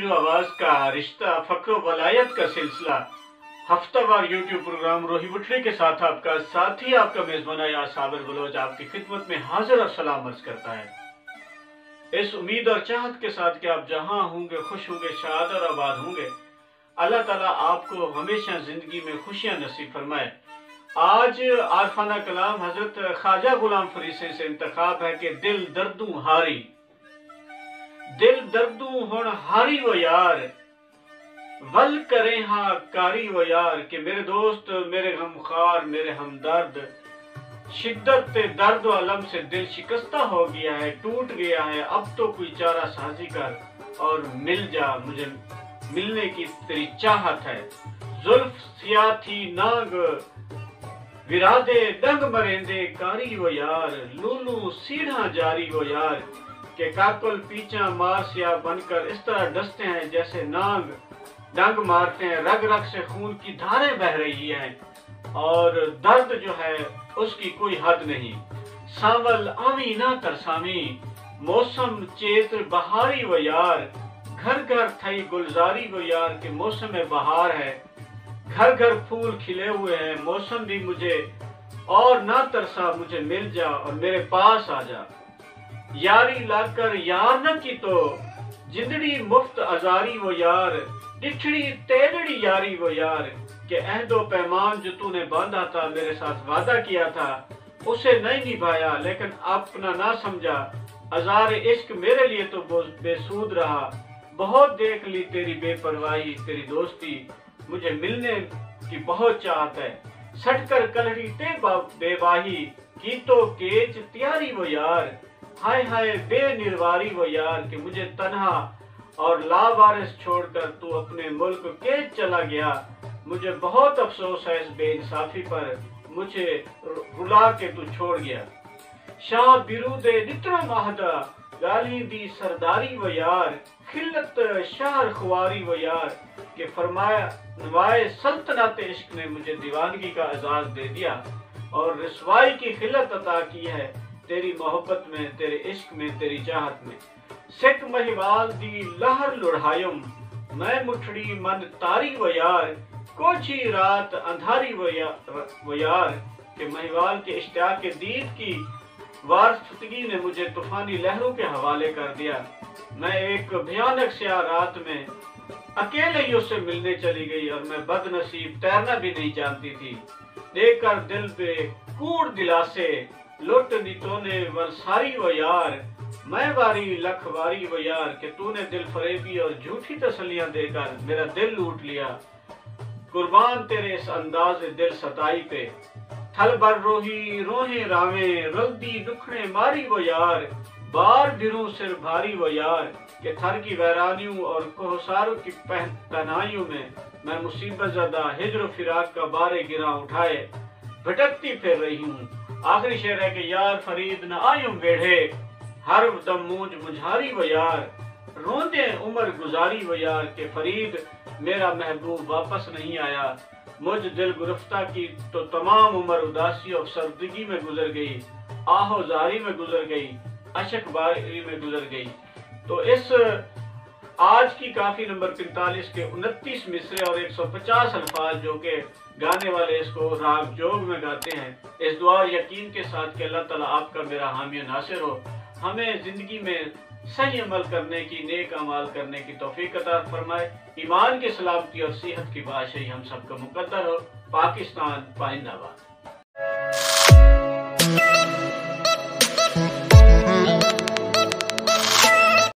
दिल आवाज का रिश्ता फक्र वलायत का सिलसिला हफ्तावार यूट्यूब प्रोग्राम रोही बुटरी के साथ आपका साथी आपका मेजबान या साबिर बलोच आपकी खिदमत में हाजिर और सलाम अर्ज करता है। इस उम्मीद और चाहत के साथ कि आप जहां होंगे खुश होंगे, शाद और आबाद होंगे। अल्लाह ताला आपको हमेशा जिंदगी में खुशियां नसीब फरमाए। आज आरफाना कलाम हजरत ख्वाजा गुलाम फरीसी से इंतखाब है कि दिल दर्दू हारी, दिल दर्दू हुण हारी वो यार, वल करे हाँ कारी वो यार। कि मेरे दोस्त, मेरे गमखार, मेरे हमदर्द, शिद्दत दर्द व अलम से दिल शिकस्ता हो गया है, टूट गया है। अब तो कोई चारा साजी कर और मिल जा, मुझे मिलने की तेरी चाहत है। जुल्फ सिया थी नाग विरादे डंग मरेंदे कारी वो यार, लूलू सीढ़ा जारी वो यार। के काकुल पीछा मारसिया बनकर इस तरह डसते हैं जैसे नाग डंग मारते हैं। रग रग से खून की धारें बह रही हैं और दर्द जो है उसकी कोई हद नहीं। सांवल आवी ना तरसामी, मौसम चेत्र बहारी वो यार। घर घर थई गुलजारी वो यार, के मौसम बहार है, घर घर फूल खिले हुए हैं। मौसम भी मुझे और ना तरसा, मुझे मिल जा और मेरे पास आ जा। यारी लाकर यार न की तो जिंदड़ी मुफ्त आजारी वो यार, डिठड़ी तेरड़ी यारी वो यार। के अहदो पैमान जो तूने बांधा था, मेरे साथ वादा किया था, उसे नहीं निभाया लेकिन अपना ना समझा। अजार इश्क मेरे लिए तो बेसूद रहा। बहुत देख ली तेरी बेपरवाही, तेरी दोस्ती, मुझे मिलने की बहुत चाहत है। सटकर कलड़ी ते बेवाही की तो केच त्यारी वो यार। हाय हाय बेनिर्वारी वो यार, कि मुझे तन्हा और लावारिस छोड़कर तू अपने मुल्क के चला गया। मुझे बहुत अफसोस है इस बेइंसाफी पर, मुझे रुला के तू छोड़ गया। शाह बिरूदे नित्रो महदा गाली दी सरदारी वो यार, खिल्लत शहर खुआरी वो यार। के फरमाया नवाए सल्तनत इश्क ने मुझे दीवानगी का एजाज दे दिया और रिसवाई की खिल्लत अता की है तेरी मोहब्बत में, तेरे इश्क में, तेरी चाहत में। सिख महिवाल दी लहर लुढ़ायुम, मैं मुठड़ी मन तारी वो यार। कोची रात अंधारी वो यार, के महिवाल के इश्तियाक के दीद की वारफतगी ने मुझे तूफानी लहरों के हवाले कर दिया। मैं एक भयानक स्या रात में अकेले ही उससे मिलने चली गई और मैं बदनसीब तैरना भी नहीं जानती थी। देखकर दिल पे कूड़ दिलासे लुट दी तूने वलसारी वो यार। मैं वारी लखवारी वो यार, कि तूने दिल फरेबी और झूठी तसल्लियां देकर मेरा दिल लूट लिया। कुर्बान तेरे इस अंदाज दिल सताई पे, थल बर रोही रोहे रावे, रल्दी दुखने मारी वो यार। बार बिरू सिर भारी वो यार, के थर की वैरानियों और कोहसारों की तनाइयों में मैं मुसीबत ज़दा हिज्र फिराक का बारे गिरा उठाए भटकती फिर रही हूँ। आखिरी शेर है कि यार फरीद न आयुम वेढ़े, हर दम मूंज मुझारी वो यार। रोंदे उम्र गुजारी वो यार, के फरीद मेरा महबूब वापस नहीं आया। मुझ दिल गुरफ्ता की तो तमाम उम्र उदासी और सर्दगी में गुजर गई, आहोजारी में गुजर गई, अशकबारी में गुजर गई। तो इस आज की काफी नंबर 45 के 29 मिसरे और 150 अल्फाज जो के गाने वाले इसको राग जोग में गाते हैं, इस दुआ यकीन के साथ कि अल्लाह ताला आपका मेरा हामी नासिर हो, हमें जिंदगी में सही अमल करने की, नेक अमाल करने की तौफीक अता फरमाए। ईमान की सलामती और सेहत की बादशाही हम सबका मुकद्दर हो। पाकिस्तान पाइंदाबाद।